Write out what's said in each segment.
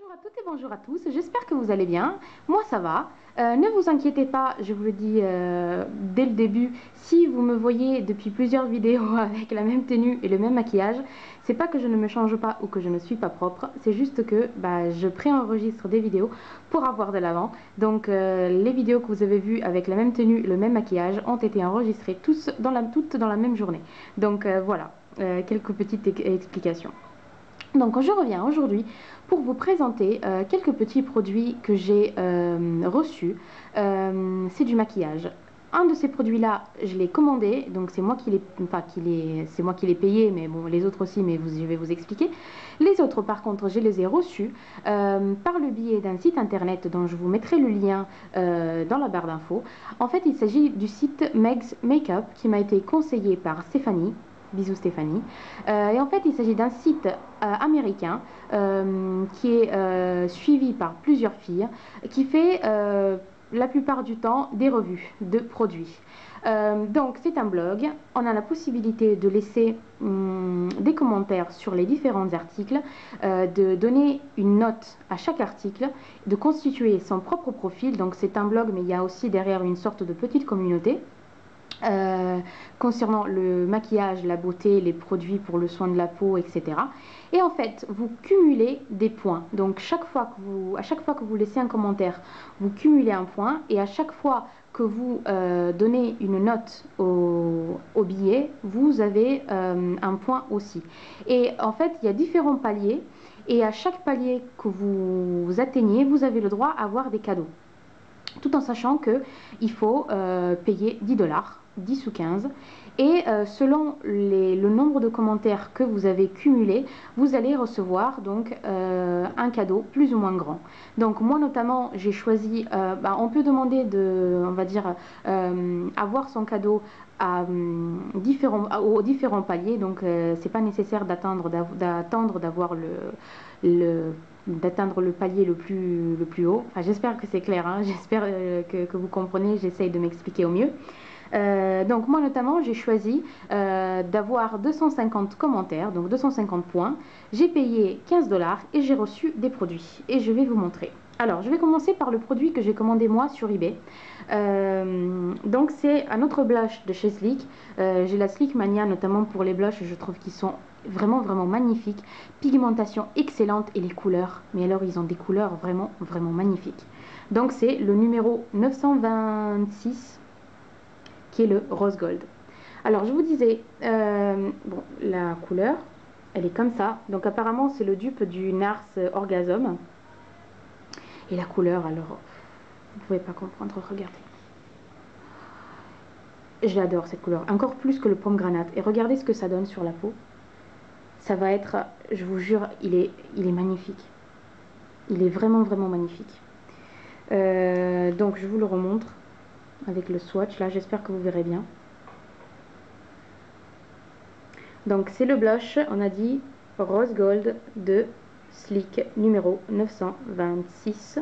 Bonjour à toutes et bonjour à tous, j'espère que vous allez bien, moi ça va. Ne vous inquiétez pas, je vous le dis dès le début, si vous me voyez depuis plusieurs vidéos avec la même tenue et le même maquillage, c'est pas que je ne me change pas ou que je ne suis pas propre, c'est juste que je préenregistre des vidéos pour avoir de l'avant. Donc les vidéos que vous avez vues avec la même tenue et le même maquillage ont été enregistrées toutes dans la même journée. Donc voilà, quelques petites explications. Donc je reviens aujourd'hui pour vous présenter quelques petits produits que j'ai reçus. C'est du maquillage. Un de ces produits-là, je l'ai commandé, donc c'est moi qui l'ai, c'est moi qui l'ai payé, mais bon, les autres aussi, mais je vais vous expliquer. Les autres, par contre, je les ai reçus par le biais d'un site internet dont je vous mettrai le lien dans la barre d'infos. En fait, il s'agit du site Meg's Makeup qui m'a été conseillé par Stéphanie. Bisous Stéphanie. Et en fait, il s'agit d'un site américain qui est suivi par plusieurs filles, qui fait la plupart du temps des revues de produits. Donc c'est un blog, on a la possibilité de laisser des commentaires sur les différents articles, de donner une note à chaque article, de constituer son propre profil. Donc c'est un blog, mais il y a aussi derrière une sorte de petite communauté. Concernant le maquillage, la beauté, les produits pour le soin de la peau, etc. Et en fait, vous cumulez des points. Donc à chaque fois que vous laissez un commentaire, vous cumulez un point. Et à chaque fois que vous donnez une note au billet, vous avez un point aussi. Et en fait, il y a différents paliers. Et à chaque palier que vous atteignez, vous avez le droit à avoir des cadeaux. Tout en sachant qu'il faut payer 10 $, 10 ou 15. Et selon le nombre de commentaires que vous avez cumulés, vous allez recevoir donc un cadeau plus ou moins grand. Donc moi notamment, j'ai choisi, on peut demander on va dire, avoir son cadeau aux différents paliers. Donc c'est pas nécessaire d'attendre d'avoir d'atteindre le palier le plus haut. Enfin, j'espère que c'est clair, hein. J'espère que vous comprenez, j'essaye de m'expliquer au mieux. Donc moi notamment j'ai choisi d'avoir 250 commentaires, donc 250 points. J'ai payé 15 $ et j'ai reçu des produits et je vais vous montrer. Alors je vais commencer par le produit que j'ai commandé moi sur eBay. Donc c'est un autre blush de chez Sleek. J'ai la Sleek Mania notamment pour les blushs, je trouve qu'ils sont vraiment magnifiques. Pigmentation excellente et les couleurs, mais alors ils ont des couleurs vraiment magnifiques. Donc c'est le numéro 926 qui est le rose gold. Alors je vous disais, bon, la couleur elle est comme ça, donc apparemment c'est le dupe du Nars Orgasm. Et la couleur, alors vous pouvez pas comprendre, regardez, j'adore cette couleur, encore plus que le pomme granate. Et regardez ce que ça donne sur la peau. Ça va être, je vous jure, il est magnifique. Il est vraiment magnifique. Donc je vous le remontre avec le swatch là, j'espère que vous verrez bien. Donc c'est le blush, on a dit rose gold de Sleek numéro 926.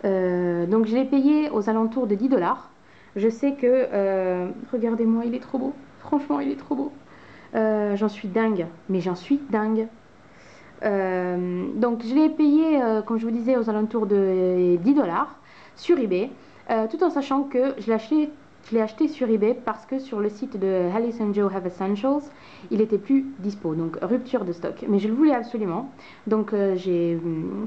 Donc je l'ai payé aux alentours de 10 $. Je sais que, regardez-moi, il est trop beau, franchement il est trop beau. J'en suis dingue, mais j'en suis dingue. Donc je l'ai payé, comme je vous disais, aux alentours de 10 $ sur eBay, tout en sachant que je l'ai acheté sur eBay parce que sur le site de Alice & Joe Have Essentials, il était plus dispo, donc rupture de stock. Mais je le voulais absolument, donc j'ai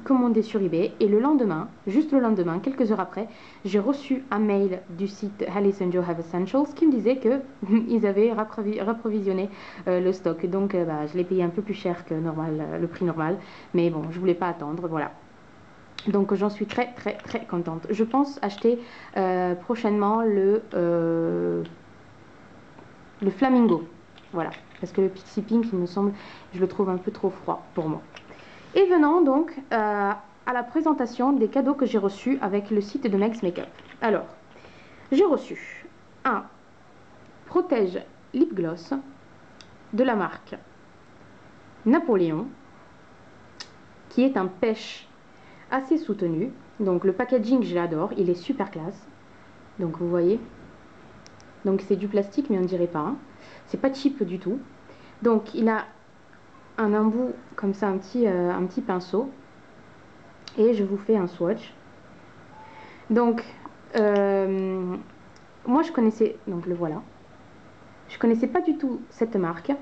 commandé sur eBay et le lendemain, juste le lendemain, quelques heures après, j'ai reçu un mail du site Alice & Joe Have Essentials qui me disait que ils avaient reprovisionné le stock. Donc je l'ai payé un peu plus cher que normal, le prix normal, mais bon, je voulais pas attendre, voilà. Donc j'en suis très contente. Je pense acheter prochainement le flamingo, voilà, parce que le pixie pink, il me semble, je le trouve un peu trop froid pour moi. Et venons donc à la présentation des cadeaux que j'ai reçus avec le site de Meg's Makeup. Alors, j'ai reçu un protège lip gloss de la marque Napoléon, qui est un pêche assez soutenu. Donc le packaging, je l'adore, il est super classe. Donc vous voyez, donc c'est du plastique, mais on ne dirait pas, hein. C'est pas cheap du tout. Donc il a un embout comme ça, un petit pinceau. et je vous fais un swatch. Donc, moi je connaissais, donc le voilà. Je connaissais pas du tout cette marque,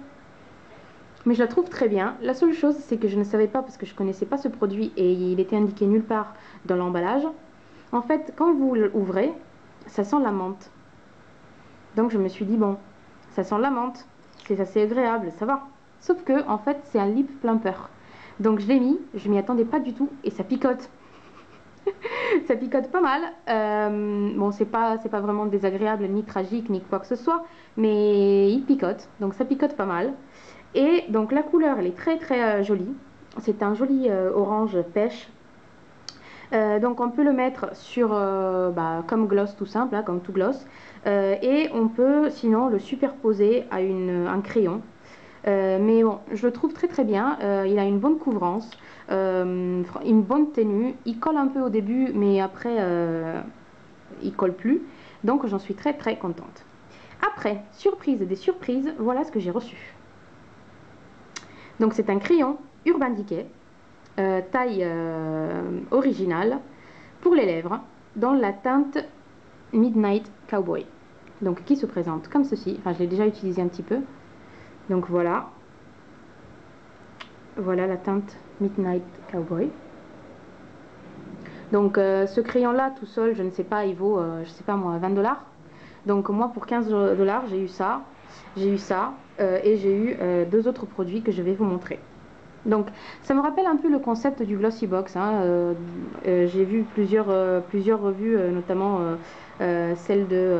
mais je la trouve très bien. La seule chose, c'est que je ne savais pas, parce que je connaissais pas ce produit et il était indiqué nulle part dans l'emballage. En fait, quand vous l'ouvrez, ça sent la menthe. Donc je me suis dit, bon, ça sent la menthe, c'est assez agréable, ça va. Sauf que, en fait, c'est un lip plumper. Donc je l'ai mis, je m'y attendais pas du tout, et ça picote. Ça picote pas mal. Bon, c'est pas vraiment désagréable, ni tragique, ni quoi que ce soit, mais il picote, donc ça picote pas mal. Et donc la couleur, elle est très très jolie. C'est un joli orange pêche. Donc on peut le mettre sur comme gloss tout simple, hein, comme tout gloss. Et on peut sinon le superposer à un crayon. Mais bon, je le trouve très très bien. Il a une bonne couvrance, une bonne tenue. Il colle un peu au début, mais après il colle plus. Donc j'en suis très très contente. Après, surprise des surprises, voilà ce que j'ai reçu. Donc c'est un crayon Urban Decay, taille originale, pour les lèvres, dans la teinte Midnight Cowboy. Donc qui se présente comme ceci. Enfin, je l'ai déjà utilisé un petit peu. Donc voilà. Voilà la teinte Midnight Cowboy. Donc ce crayon là tout seul, je ne sais pas, il vaut, je sais pas moi, 20 $. Donc moi pour 15 $, j'ai eu ça, et j'ai eu deux autres produits que je vais vous montrer. Donc ça me rappelle un peu le concept du Glossy Box, hein. J'ai vu plusieurs revues, notamment celle de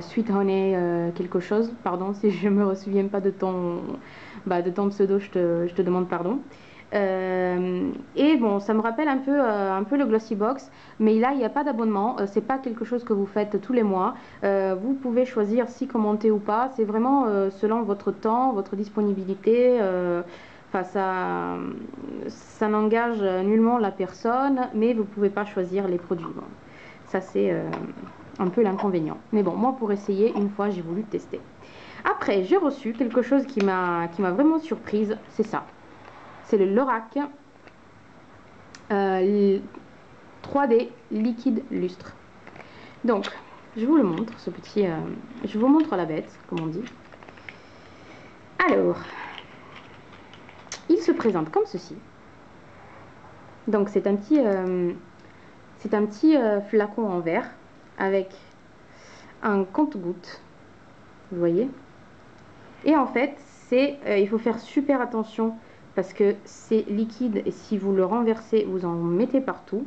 Sweet Honey quelque chose, pardon si je me souviens pas de ton pseudo, je te demande pardon. Et bon, ça me rappelle un peu le Glossy Box, mais là il n'y a pas d'abonnement, c'est pas quelque chose que vous faites tous les mois. Vous pouvez choisir si commenter ou pas, c'est vraiment selon votre temps, votre disponibilité. Enfin, ça n'engage nullement la personne, mais vous pouvez pas choisir les produits. Bon, ça c'est un peu l'inconvénient. Mais bon, moi pour essayer, une fois j'ai voulu tester. Après, j'ai reçu quelque chose qui m'a vraiment surprise, c'est ça. C'est le Lorac 3D liquide lustre. Donc, je vous le montre, ce petit... je vous montre la bête, comme on dit. Alors, il se présente comme ceci. Donc, c'est un petit flacon en verre avec un compte-gouttes, vous voyez. Et en fait, il faut faire super attention parce que c'est liquide et si vous le renversez, vous en mettez partout.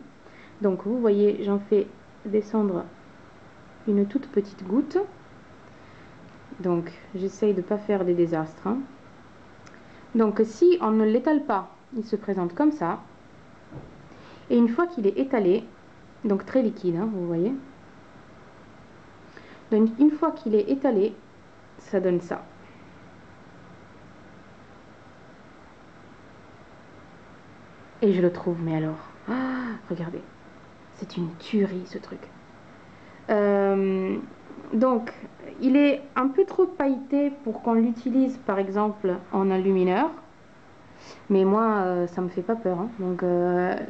Donc vous voyez, j'en fais descendre une toute petite goutte. Donc j'essaye de ne pas faire des désastres, hein. Donc si on ne l'étale pas, il se présente comme ça. Et une fois qu'il est étalé, donc très liquide, hein, vous voyez. Donc une fois qu'il est étalé, ça donne ça. Et je le trouve, mais alors, regardez, c'est une tuerie ce truc. Donc, il est un peu trop pailleté pour qu'on l'utilise par exemple en enlumineur. Mais moi, ça me fait pas peur, hein. Donc,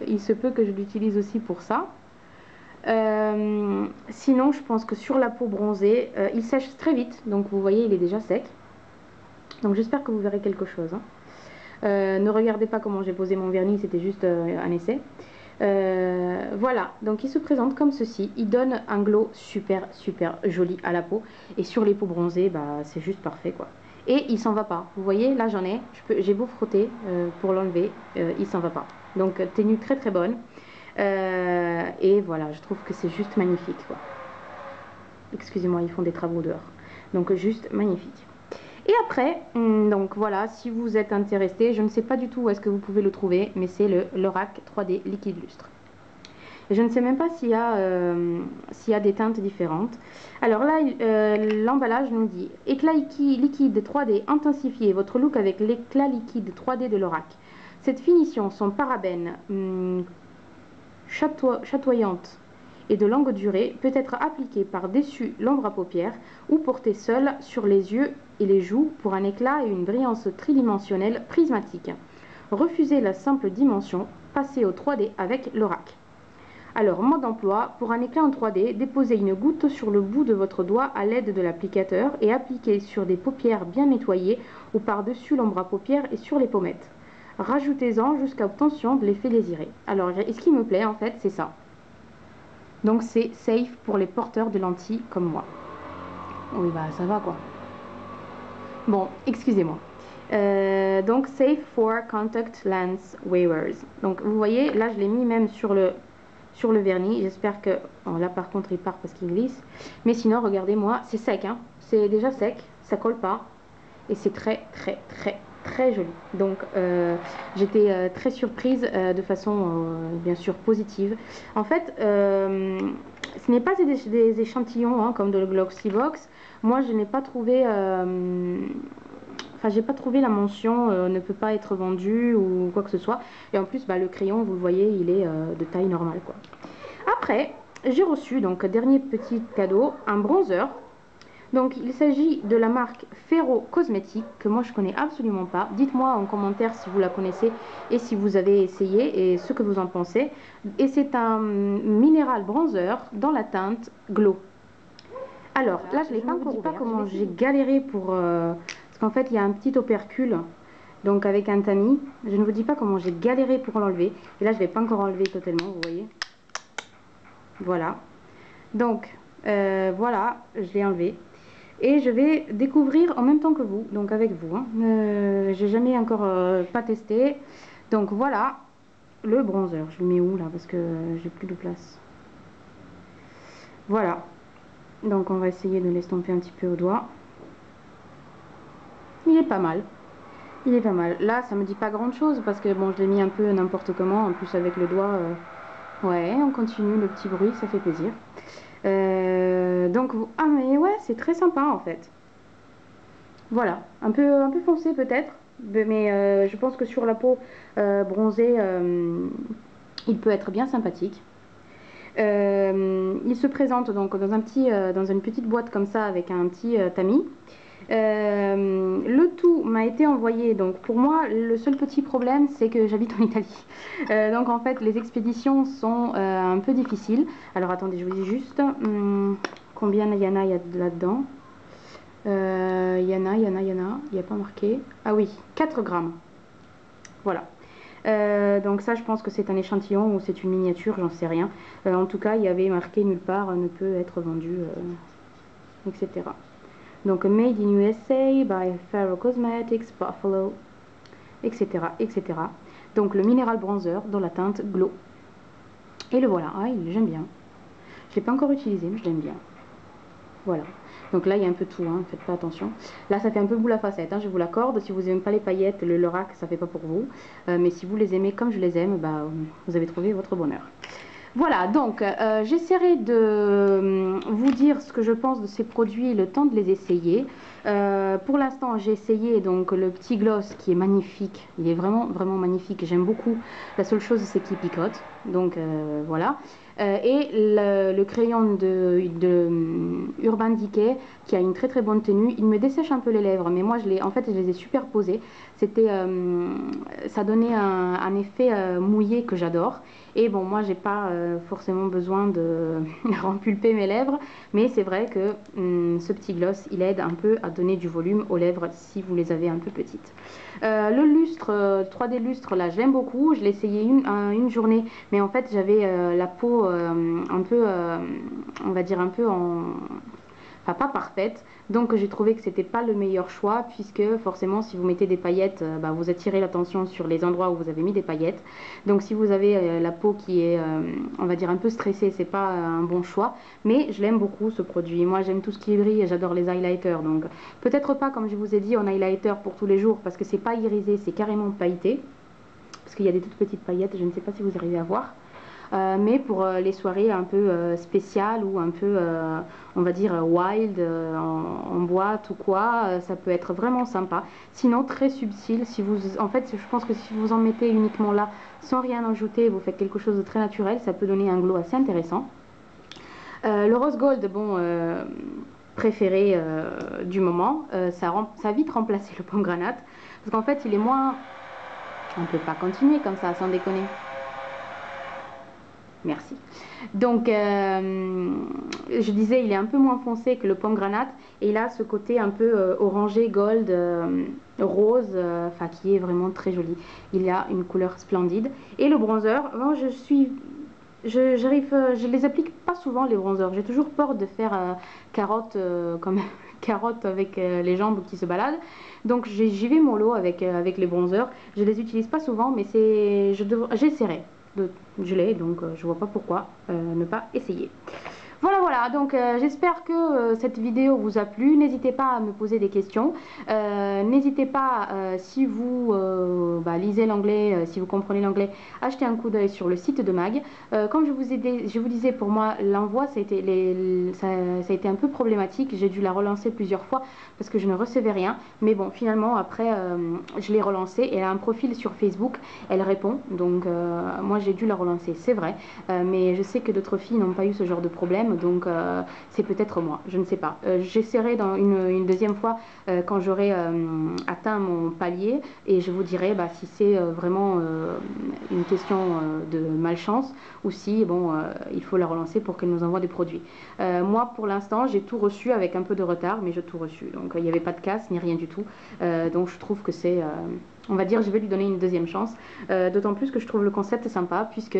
il se peut que je l'utilise aussi pour ça. Sinon, je pense que sur la peau bronzée, il sèche très vite. Donc, vous voyez, il est déjà sec. Donc, j'espère que vous verrez quelque chose, hein. Ne regardez pas comment j'ai posé mon vernis, c'était juste un essai. Voilà, donc il se présente comme ceci. Il donne un glow super super joli à la peau. Et sur les peaux bronzées, bah, c'est juste parfait quoi. Et il s'en va pas. Vous voyez, là j'en ai. J'ai beau frotter pour l'enlever, il s'en va pas. Donc tenue très très bonne. Et voilà, je trouve que c'est juste magnifique quoi. Excusez-moi, ils font des travaux dehors. Donc juste magnifique. Et après, donc voilà, si vous êtes intéressé, je ne sais pas du tout où est-ce que vous pouvez le trouver, mais c'est le Lorac 3D liquide lustre. Et je ne sais même pas s'il y a des teintes différentes. Alors là, l'emballage nous dit éclat liquide 3D, intensifiez votre look avec l'éclat liquide 3D de Lorac. Cette finition sans parabènes chatoyante et de longue durée peut être appliquée par-dessus l'ombre à paupières ou portée seule sur les yeux et les joues pour un éclat et une brillance tridimensionnelle prismatique. Refusez la simple dimension, passez au 3D avec l'Oracle. Alors, mode d'emploi, pour un éclat en 3D, déposez une goutte sur le bout de votre doigt à l'aide de l'applicateur et appliquez sur des paupières bien nettoyées ou par-dessus l'ombre à paupières et sur les pommettes. Rajoutez-en jusqu'à obtention de l'effet désiré. Alors, et ce qui me plaît en fait, c'est ça. Donc c'est safe pour les porteurs de lentilles comme moi. Oui, bah ça va quoi. Bon, excusez-moi. Donc safe for contact lens wearers. Donc vous voyez, là je l'ai mis même sur le vernis. J'espère que... Bon, là par contre il part parce qu'il glisse. Mais sinon, regardez-moi, c'est sec. Hein. C'est déjà sec, ça colle pas. Et c'est très très très très joli. Donc j'étais très surprise de façon bien sûr positive. En fait, ce n'est pas des échantillons hein, comme de le Glossy-Box. Moi je n'ai pas trouvé... Enfin, j'ai pas trouvé la mention ne peut pas être vendu ou quoi que ce soit. Et en plus, bah, le crayon, vous le voyez, il est de taille normale, quoi. Après, j'ai reçu, donc, dernier petit cadeau, un bronzer. Donc, il s'agit de la marque Ferro Cosmétique, que moi, je connais absolument pas. Dites-moi en commentaire si vous la connaissez et si vous avez essayé et ce que vous en pensez. Et c'est un minéral bronzer dans la teinte Glow. Alors, là, je ne l'ai pas encore ouvert. Comment j'ai galéré pour... parce qu'en fait, il y a un petit opercule, donc avec un tamis. Je ne vous dis pas comment j'ai galéré pour l'enlever. Et là, je ne l'ai pas encore enlevé totalement, vous voyez. Voilà. Donc, voilà, je l'ai enlevé. Et je vais découvrir en même temps que vous, donc avec vous. Hein. J'ai jamais encore pas testé. Donc, voilà le bronzer. Je le mets où, là, parce que j'ai plus de place. Voilà. Donc, on va essayer de l'estomper un petit peu au doigt. Il est pas mal. Il est pas mal. Là, ça me dit pas grand chose parce que bon, je l'ai mis un peu n'importe comment. En plus, avec le doigt, ouais, on continue le petit bruit, ça fait plaisir. Donc, ah, mais ouais, c'est très sympa en fait. Voilà, un peu foncé peut-être, mais je pense que sur la peau bronzée, il peut être bien sympathique. Il se présente donc dans une petite boîte comme ça avec un petit tamis. Le tout m'a été envoyé, donc pour moi le seul petit problème c'est que j'habite en Italie, donc en fait les expéditions sont un peu difficiles. Alors attendez, je vous dis juste combien il y en a là-dedans. Il y en a, il n'y a pas marqué. Ah oui, 4 grammes. Voilà. Donc ça je pense que c'est un échantillon ou c'est une miniature, j'en sais rien. En tout cas il y avait marqué nulle part ne peut être vendu, etc. Donc Made in USA by Ferro Cosmetics, Buffalo, etc. etc. Donc le minéral bronzer dans la teinte Glow. Et le voilà, ah, j'aime bien. Je ne l'ai pas encore utilisé mais je l'aime bien. Voilà. Donc là il y a un peu tout, hein, faites pas attention. Là ça fait un peu boule à facette, hein, je vous l'accorde. Si vous n'aimez pas les paillettes, le Lorac ça fait pas pour vous. Mais si vous les aimez comme je les aime, bah, vous avez trouvé votre bonheur. Voilà, donc j'essaierai de vous dire ce que je pense de ces produits le temps de les essayer. Pour l'instant, j'ai essayé donc le petit gloss qui est magnifique. Il est vraiment, vraiment magnifique. J'aime beaucoup. La seule chose, c'est qu'il picote. Donc voilà. Et le crayon de Urban Decay qui a une très très bonne tenue. Il me dessèche un peu les lèvres, mais moi en fait, je les ai superposés. Ça donnait un effet mouillé que j'adore. Et bon, moi, j'ai pas forcément besoin de rempulper mes lèvres, mais c'est vrai que ce petit gloss, il aide un peu à donner du volume aux lèvres si vous les avez un peu petites. Le lustre, 3D lustre, là, j'aime beaucoup. Je l'ai essayé une journée, mais en fait, j'avais la peau un peu, on va dire un peu enfin pas parfaite, donc j'ai trouvé que c'était pas le meilleur choix puisque forcément si vous mettez des paillettes, bah, vous attirez l'attention sur les endroits où vous avez mis des paillettes. Donc si vous avez la peau qui est on va dire un peu stressée, c'est pas un bon choix, mais je l'aime beaucoup ce produit. Moi j'aime tout ce qui brille et j'adore les highlighters, donc peut-être pas comme je vous ai dit en highlighter pour tous les jours parce que c'est pas irisé, c'est carrément pailleté parce qu'il y a des toutes petites paillettes, je ne sais pas si vous arrivez à voir. Mais pour les soirées un peu spéciales ou un peu, on va dire, wild, en boîte ou quoi, ça peut être vraiment sympa. Sinon, très subtil. En fait, je pense que si vous en mettez uniquement là, sans rien ajouter, vous faites quelque chose de très naturel, ça peut donner un glow assez intéressant. Le rose gold, bon, préféré du moment, ça a vite remplacé le pomegranate, parce qu'en fait, il est moins... On ne peut pas continuer comme ça, sans déconner. Merci. Donc, je disais, il est un peu moins foncé que le pomegranate et il a ce côté un peu orangé, gold, rose, enfin qui est vraiment très joli. Il a une couleur splendide. Et le bronzer, bon, je les applique pas souvent les bronzers. J'ai toujours peur de faire carotte comme carotte avec les jambes qui se baladent. Donc j'y vais mollo avec les bronzers. Je les utilise pas souvent, mais j'essaierai de geler, donc je vois pas pourquoi ne pas essayer. Voilà, voilà, donc j'espère que cette vidéo vous a plu. N'hésitez pas à me poser des questions. N'hésitez pas, si vous lisez l'anglais, si vous comprenez l'anglais, achetez un coup d'œil sur le site de Mag. Comme je vous disais, pour moi, l'envoi, ça a été un peu problématique. J'ai dû la relancer plusieurs fois parce que je ne recevais rien. Mais bon, finalement, après, je l'ai relancée. Elle a un profil sur Facebook, elle répond. Donc, moi, j'ai dû la relancer, c'est vrai. Mais je sais que d'autres filles n'ont pas eu ce genre de problème. Donc c'est peut-être moi, je ne sais pas. J'essaierai dans une deuxième fois quand j'aurai atteint mon palier et je vous dirai si c'est vraiment une question de malchance ou si bon, il faut la relancer pour qu'elle nous envoie des produits. Moi pour l'instant j'ai tout reçu avec un peu de retard, mais j'ai tout reçu. Donc il n'y avait pas de casse ni rien du tout. Donc je trouve que c'est... on va dire, je vais lui donner une deuxième chance. D'autant plus que je trouve le concept sympa, puisque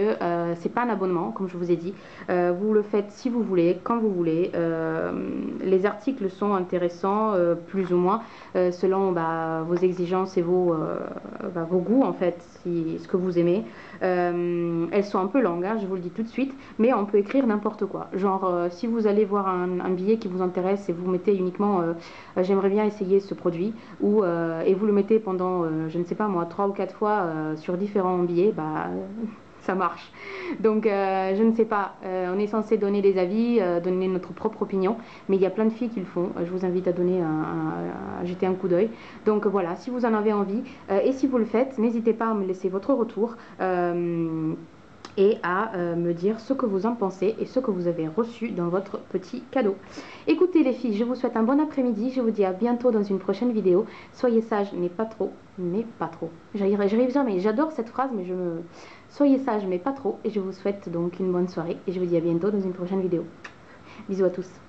c'est pas un abonnement, comme je vous ai dit. Vous le faites si vous voulez, quand vous voulez. Les articles sont intéressants, plus ou moins, selon vos exigences et vos goûts, en fait, ce que vous aimez. Elles sont un peu longues, hein, je vous le dis tout de suite, mais on peut écrire n'importe quoi. Genre, si vous allez voir un billet qui vous intéresse et vous mettez uniquement j'aimerais bien essayer ce produit, et vous le mettez pendant, je ne sais pas moi, 3 ou 4 fois sur différents billets, ça marche. Donc je ne sais pas, on est censé donner des avis, donner notre propre opinion, mais il y a plein de filles qui le font. Je vous invite à donner à jeter un coup d'œil. Donc voilà, si vous en avez envie, et si vous le faites, n'hésitez pas à me laisser votre retour. Et à me dire ce que vous en pensez et ce que vous avez reçu dans votre petit cadeau. Écoutez les filles, je vous souhaite un bon après-midi, je vous dis à bientôt dans une prochaine vidéo. Soyez sages, mais pas trop, mais pas trop. J'arrive jamais, j'adore cette phrase, mais soyez sages, mais pas trop, et je vous souhaite donc une bonne soirée, et je vous dis à bientôt dans une prochaine vidéo. Bisous à tous.